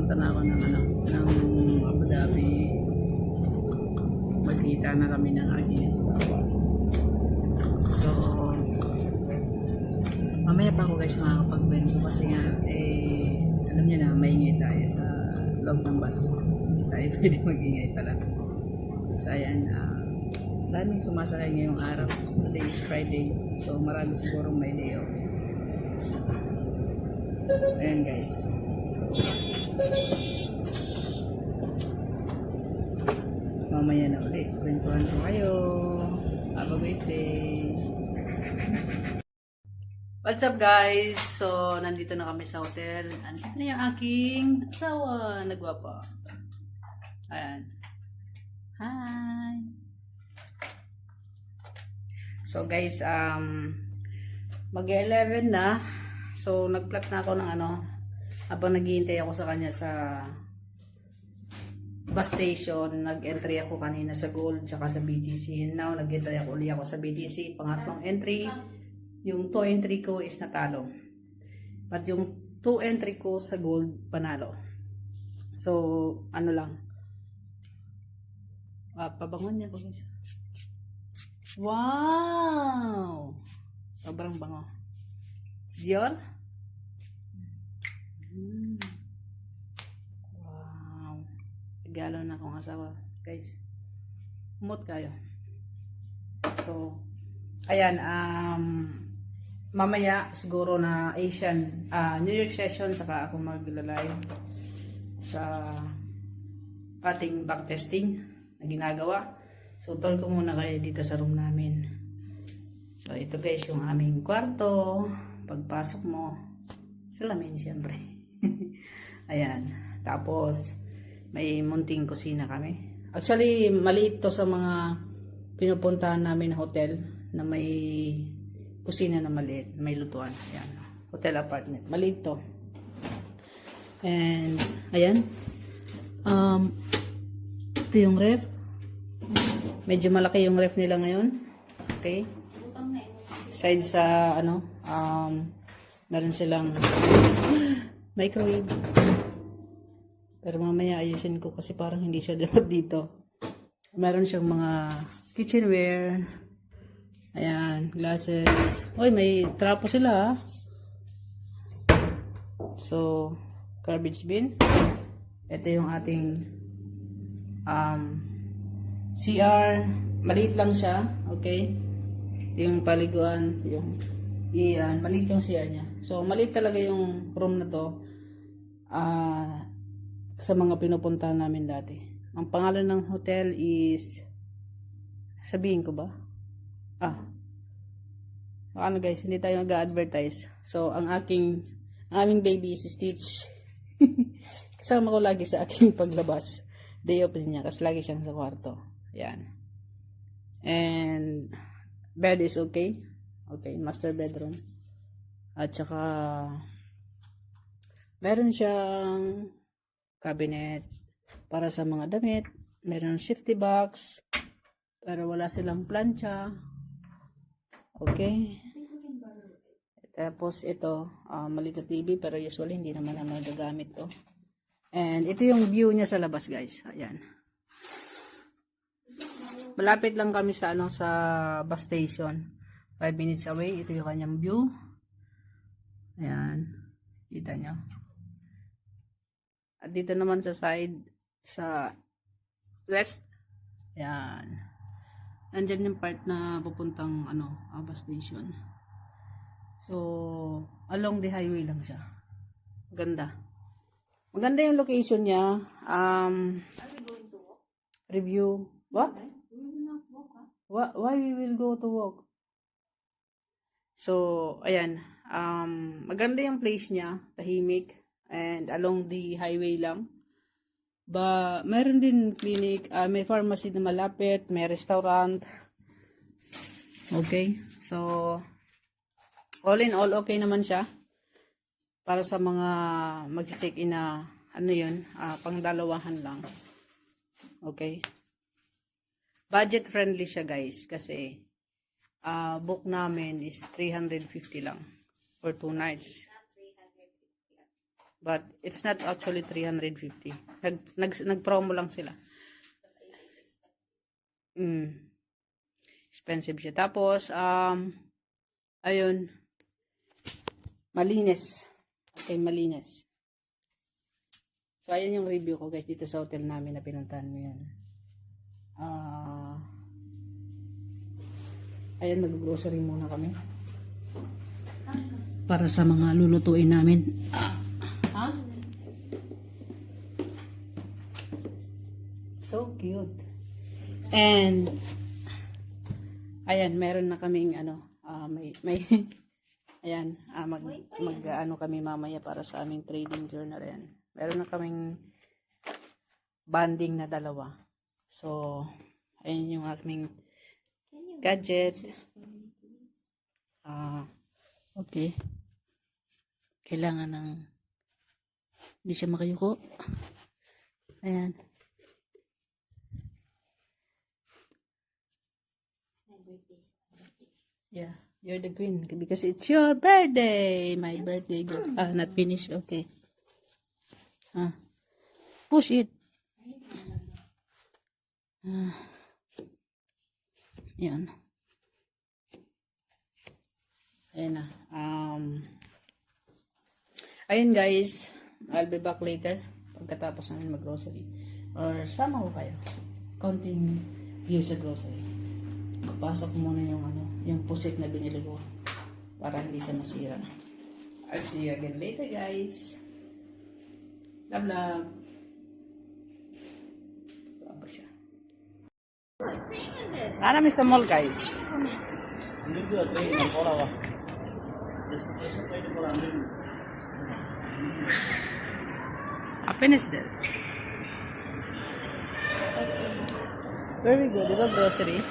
papunta na ako ng ng Abu Dhabi. Magkita na kami ng aking asawa. So, mamaya pa ako guys makakapag-bento kasi nga, alam niyo na, maingay tayo sa loob ng bus. Hindi tayo pwede mag-ingay pala. So, ayan, maraming sumasakay ngayong araw. Today is Friday. So, marami siguro may day off. Ayan guys. Mamaya na ulit. Kwentuhan ko kayo. Have a great day. What's up guys? So, nandito na kami sa hotel. Nandito na yung aking asawa. Nagwapa. Ayan. Hi! So guys, mag-11 na. So, nag-plot na ako ng habang naghihintay ako sa kanya sa bus station, nag-entry ako kanina sa Gold, tsaka sa BTC. And now, nag-entry ako ulit ako sa BTC. Pangatlong entry. Yung 2 entry ko is natalo. But yung 2 entry ko sa Gold, panalo. So, ano lang. Pabangon niya po guys. Wow! Sobrang bango. Diyon? Wow. Regalo na akong asawa. Guys, umot kayo. So, ayan, mamaya siguro na Asian New York session saka ako maglalive sa ating back testing na ginagawa. So tour ko muna kayo dito sa room namin. So ito guys yung aming kwarto. Pagpasok mo, salamin syempre. Ayan. Tapos may munting kusina kami. Actually maliit to sa mga pinupuntahan namin na hotel na may kusina na maliit, may lutuan. Ayan. Hotel apartment. Maliit to. And, ayan. Ito yung ref. Medyo malaki yung ref nila ngayon. Okay. Side sa, meron silang microwave. Pero mamaya ayusin ko kasi parang hindi siya dapat dito. Meron siyang mga kitchenware. Ayan, glasses. Oy, may trapo sila. So, garbage bin. Ito yung ating CR. Maliit lang siya. Okay. Ito yung paliguan. Ito yung iyan. Maliit yung CR niya. So, maliit talaga yung room na to. Sa mga pinupuntahan namin dati. Ang pangalan ng hotel is, sabihin ko ba? So guys, hindi tayo nag-advertise. So ang aming baby is Stitch. Kasama ko lagi sa aking paglabas. Day off niya kasi lagi siyang sa kwarto. Yan. And bed is okay. Okay, master bedroom. At saka meron siyang cabinet para sa mga damit. Meron safety box. Pero wala silang plancha. Okay. Tapos ito, maliit na TV pero usually hindi naman na nagagamit to. And ito yung view niya sa labas, guys. Ayan. Malapit lang kami sa sa bus station. 5 minutes away. Ito yung kanyang view. Ayan. Kita nyo. At dito naman sa side sa west. Ayan. Nandyan yung part na pupuntang bus station. So, along the highway lang siya. Ganda. Maganda yung location niya. Are we going to walk? Review. What? We will not walk, huh? Why we will go to walk? So, ayan. Maganda yung place niya. Tahimik. And along the highway lang. Meron din clinic, may pharmacy na malapit, may restaurant. Okay. So, all in all, okay naman siya. Para sa mga mag-check-in na, pang-dalawahan lang. Okay. Budget friendly siya guys, kasi book namin is 350 lang for 2 nights. But it's not actually 350. Nag-promo lang sila. Expensive siya. Tapos, ayun, malinis. Okay, malinis. So, ayun yung review ko guys dito sa hotel namin na pinuntahan mo yan. Ayun, mag-grocery muna kami. Para sa mga lulutuin namin. Ha? So cute. And, ayan, meron na kaming may ayan, ano kami mamaya para sa aming trading journal. Ayan. Meron na kaming banding na dalawa. So, ayun yung aming gadget. Okay. Kailangan ng hindi siya makayuko. Ayan. Yeah, you're the queen because it's your birthday. My birthday girl. Not finished. Okay. Push it. Yan. Ayan na. Ayun guys. I'll be back later. Pagkatapos namin mag-grocery. Or sama ko kayo. Konting view sa grocery. Papasok muna yung pusit na binili ko. Para hindi siya masira. I'll see you again later guys. Love love. Apa siya? Namin sa mall guys. Happiness this. Very good. Diba grocery?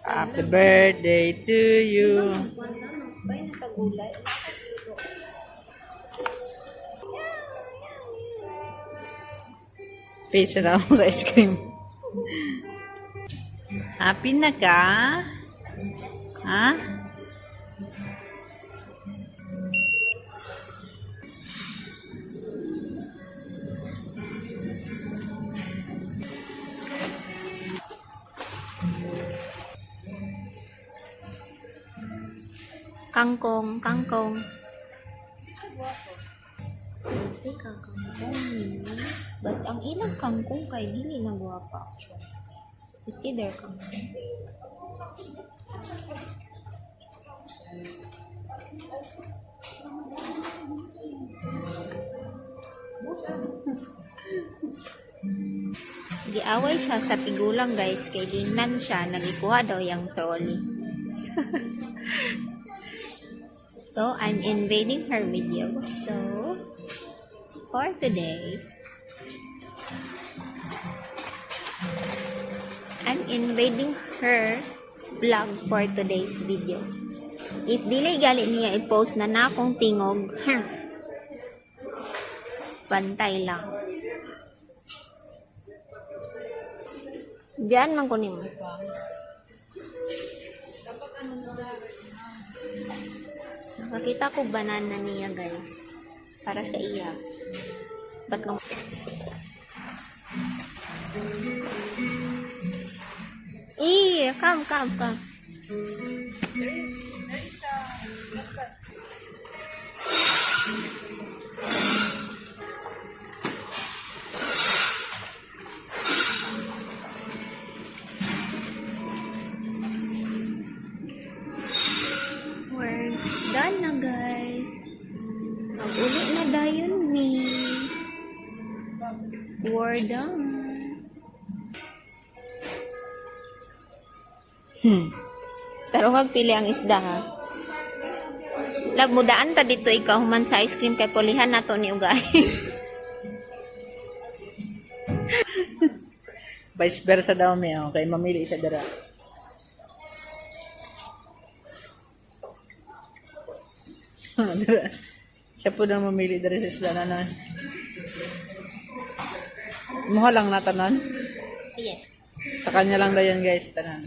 Happy birthday to you. Nagbay na tagulay. Pizza na ako sa ice cream. Happy na ka? Ha? Kangkong, kangkong. Teka, kangkong yun. But ang ilang kangkong kay dili na guwapa actually. Consider kangkong. Giaway siya sa tigulang guys kay dinan siya nagikuha daw yung trolley. So, I'm invading her video. So, for today, I'm invading her vlog for today's video. If dili gali niya i-post na akong tingog, bantay lang. Diyan man ko nimo. Nakakita ko banana niya, guys. Para sa iya. Ba't lang? Come. We're done na, guys. Mag-uli na dayon ni. We're done. Pero magpili ang isda, ha? Lag, mudaan ta dito ikaw human sa ice cream kay pulihan na to ni Ugay. Vice versa daw mi, okay, mamili siya dara. Siya po na mamili dara sa isla na nan. Muha lang na tanan. Yes. Sa kanya lang daw yan, guys, tanan.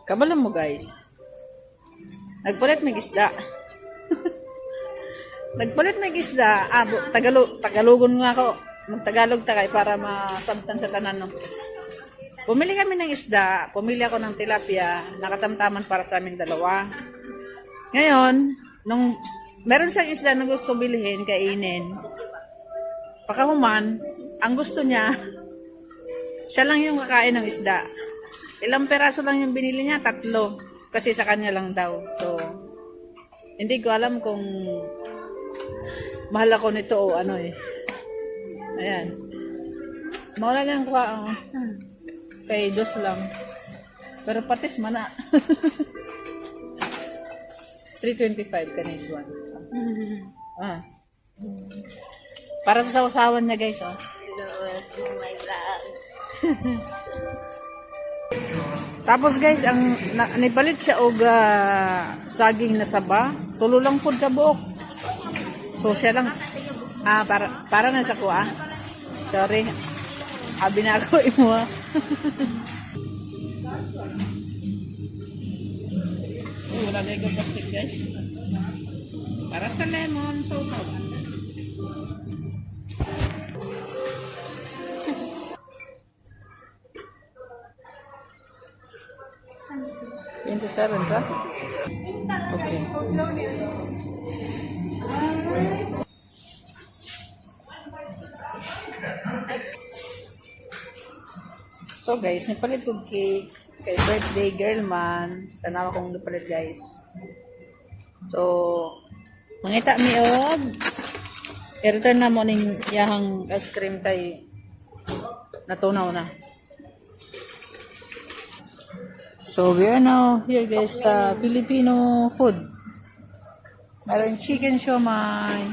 Kabalan mo, guys. Nagpalit may isda. Nagpalit may isda. Tagalogon nga ako. Magtagalog takay para masabtan sa tanan, no. Pumili kami ng isda. Pumili ako ng tilapia. Nakatamtaman para sa aming dalawa. Ngayon, nung meron siyang isda na gusto bilhin, kainin. Pakahuman, ang gusto niya, siya lang yung kakain ng isda. Ilang peraso lang yung binili niya? 3. Kasi sa kanya lang daw. So, hindi ko alam kung mahal ako nito o ano eh. Ayan. Mawala na yung kuha. Kay 2 lang. Pero patis mana. 325 kanis 1. Para sa sausawan niya, guys, oh. My vlog. Tapos, guys, ang nipalit siya og saging na saba. Tulo lang pud ka buok. So siya lang para na sa kuha. Sorry. Abi na ako imo. Wala na yung plastic, guys. Para sa lemon sausawan. $27, sa? Okay. So guys, nipalit ko cake kay birthday girl man. Tanawa kong nipalit, guys. So, mangita mi og i-return na mo ning yahang ice cream kay natunaw na. So, we are now here, guys, sa Filipino food. Meron chicken siomai,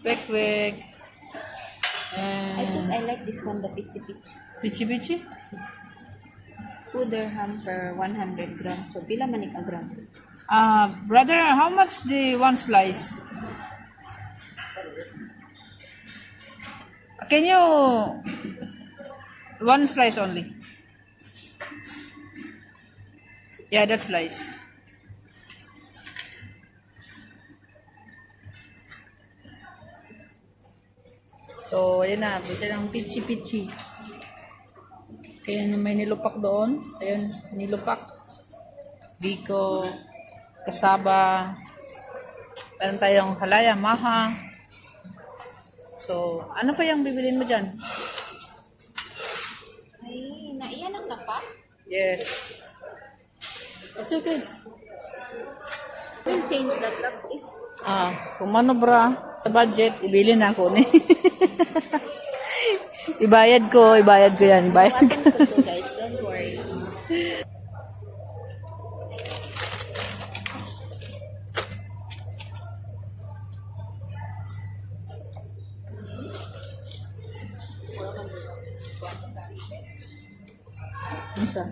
kwek-kwek, I think and I like this one, the pichi-pichi. pichi-pichi. 2 dirham per 100 grams. So, pila man ka gram? Brother, how much the one slice? Can you... One slice only. Yeah, that slice. So, ayan na. Bisa ng pichi-pichi. Kaya may nilupak doon. Ayun, nilupak. Biko, kasaba. Meron tayong halaya, maha. So, ano pa yung bibilin mo dyan? Ay, naiyan ang lapa? Yes. It's okay. We'll change that lap, please. Kung manobra sa budget, ibili na ako ni. Ibayad ko yan. Ibayad ko. Watin ko to, guys. Don't worry. Unsa?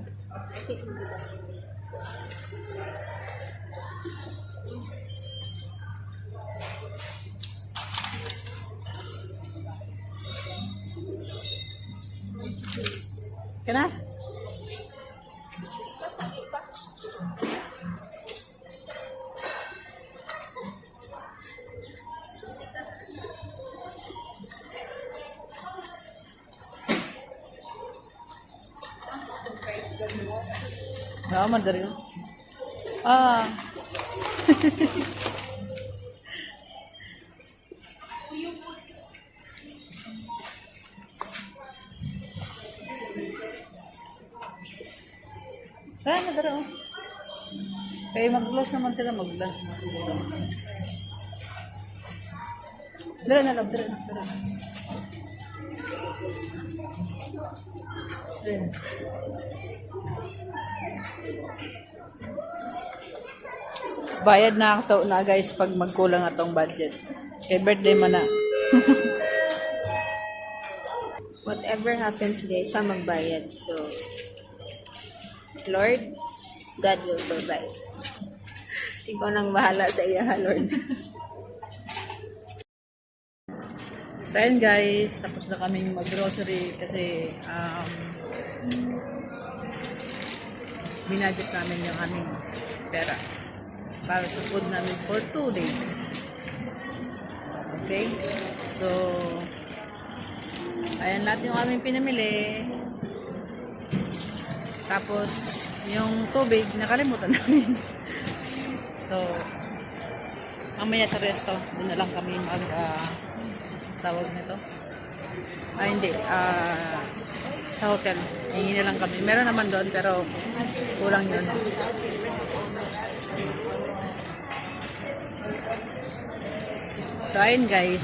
Kana? Naman dari. Ah. Kaya na dari. Kaya mag-close naman sila, mag-lunch na siguro. Dara na lang, dara na, dara na. Dara. Bayad na ako na guys pag magkulang atong budget. Kay birthday man na. Whatever happens guys, siya magbayad. So, Lord, God will provide. Ikaw nang bahala sa iya, ha, Lord. So ayun guys, tapos na kaming mag-grocery kasi binudget namin yung aming pera para sa food namin for 2 days. Okay? So, ayan lahat yung aming pinamili. Tapos, yung tubig, nakalimutan namin. So, mamaya sa resto, doon na lang kami tawag nito. Hindi. Sa hotel. Hingi na lang kami. Meron naman doon, pero kulang yun. So, ayun guys.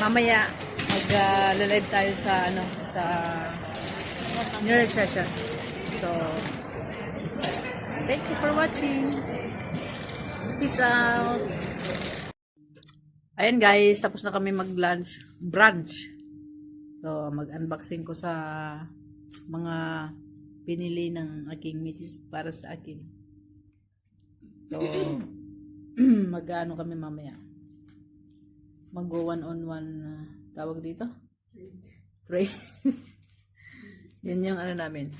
Mamaya, mag-live tayo sa, sa New York session. So, thank you for watching. Peace out. Ayan guys, tapos na kami mag-lunch, brunch. So, mag-unboxing ko sa mga pinili ng aking misis para sa akin. So, mag-ano kami mamaya. Mag-go one-on-one, tawag dito? Trade. Yan yung ano namin.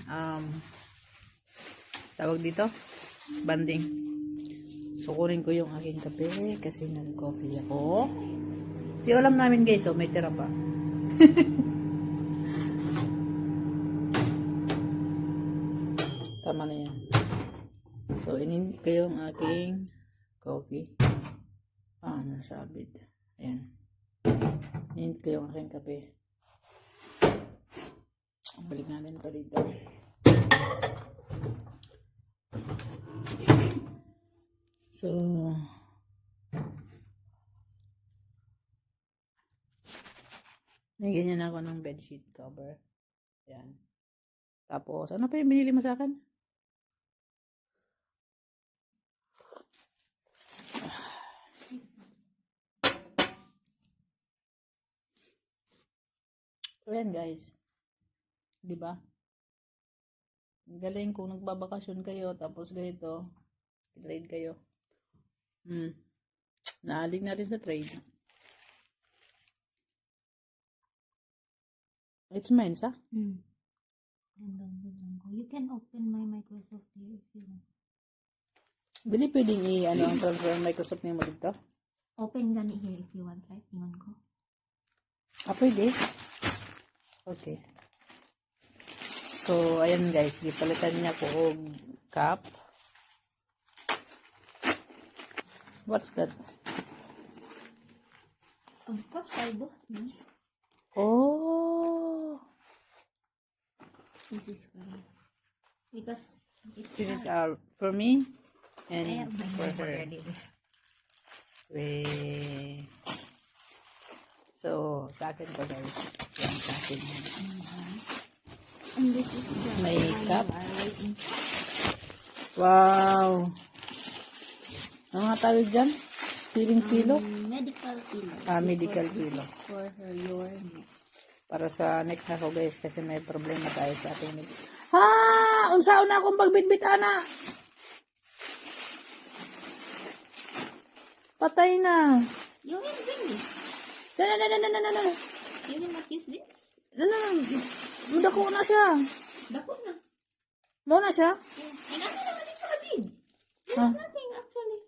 Tawag dito? Banding. So, kunin ko yung aking kape kasi nag-coffee ako. Yung alam namin guys, may tira pa. Tama na yan. So, ininit ko yung aking coffee. Nasabit. Ayan. Ininit ko yung aking kape. Balik natin pa dito. So, may ganyan ako ng bedsheet cover. Ayan. Tapos, ano pa yung binili mo sa akin? Ayan guys. Diba? Galing kung nagbabakasyon kayo, tapos ganito, trade kayo. Naaling na rin sa trade. It's mine, sa? You can open my Microsoft here if you want. Dili pwedeng ang transfer ng Microsoft niya mo dito? Open gani here if you want, right? Ingon ko. Pwede. Okay. So, ayan guys, gipalitan niya ko og cup. What's that? Of course, I bought this. Oh! This is for me. Because This is for me and I have my for home her. already. So, sa akin to guys. Yan sa akin. And this is the May cup. waiting. Wow! Ano nga tawag dyan? Feeling kilo? Medical pillow. Medical Because this pillow. is for her your neck. Para sa next na ko guys, kasi may problema tayo sa ating neck. Ha! Unsaon na akong pagbitbit, ana! Patay na! You will bring this. No. You will not use this. No. Mudako na siya. Dako na. Mo na siya? Yeah. And ano naman ito kapatid? There's Ah. nothing actually.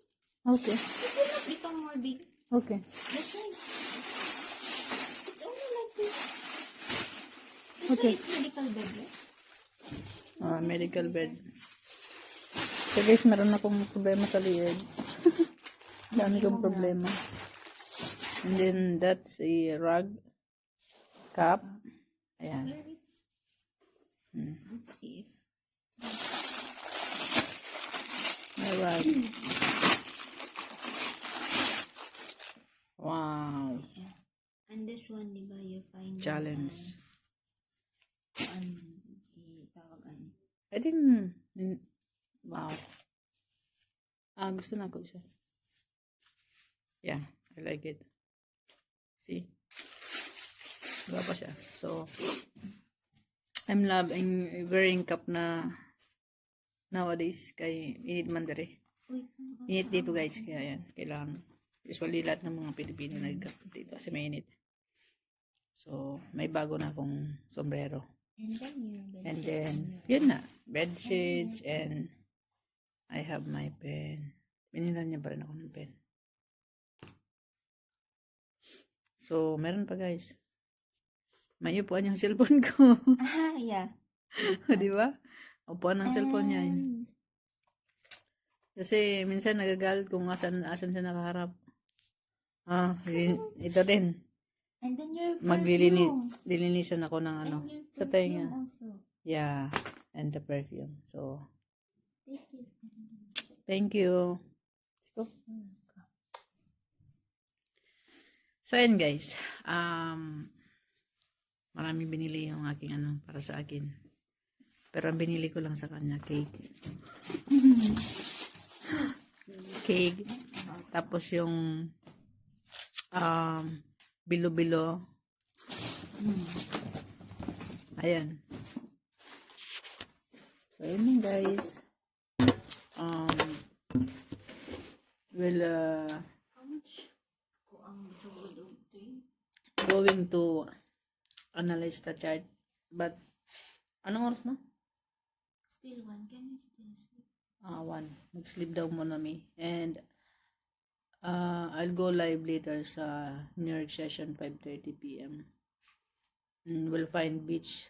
Okay. It will not become more big. Okay. That's right. It's only like this. That's Okay. why it's medical bed, right? Medical bed. So guys, meron akong problema sa liig. Dami kong problema. And then, that's a rug. Cup. Ayan. Let's see if My rug. Wow. yeah. And this one, di ba, you find Challenge. tawagan. I think, wow. Gusto na ko siya. Yeah, I like it. See? Diba pa siya? So, I'm loving wearing cup na nowadays kay init man dere. Uy, Init dito guys, kaya yan. Kailangan. Usually lahat ng mga Pilipino nag-cup dito kasi may init. So, may bago na akong sombrero. and then your bed. And then, yun na. Bed sheets and I have my pen. Binilan niya pa rin ako ng pen. So, meron pa guys. May upuan yung cellphone ko. Yeah. Di ba? Upuan ng cellphone niya. Kasi minsan nagagalit kung asan siya nakaharap. Ito din. And then your Dilinisan ako ng ano. And your Sa tenga. perfume also. Yeah. And the perfume. So, Take it. thank you. Let's go. So, ayan guys. Maraming binili yung aking ano para sa akin. Pero ang binili ko lang sa kanya, cake. Cake. Tapos yung bilo-bilo. Ayan. So, yun lang guys. Well, How much? Ako ang bisugod og going to analyze the chart. But, anong oras na? Still one. Can you still sleep? 1. Mag-sleep daw muna me. And, I'll go live later sa New York session, 5:30 p.m. And we'll find beach.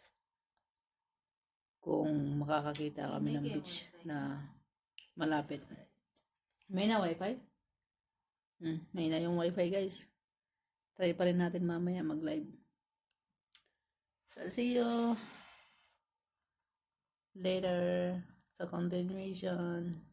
Kung makakakita kami ng beach na malapit. May na wifi? May na yung wifi guys. Try pa rin natin mamaya mag-live. So, I'll see you later sa continuation.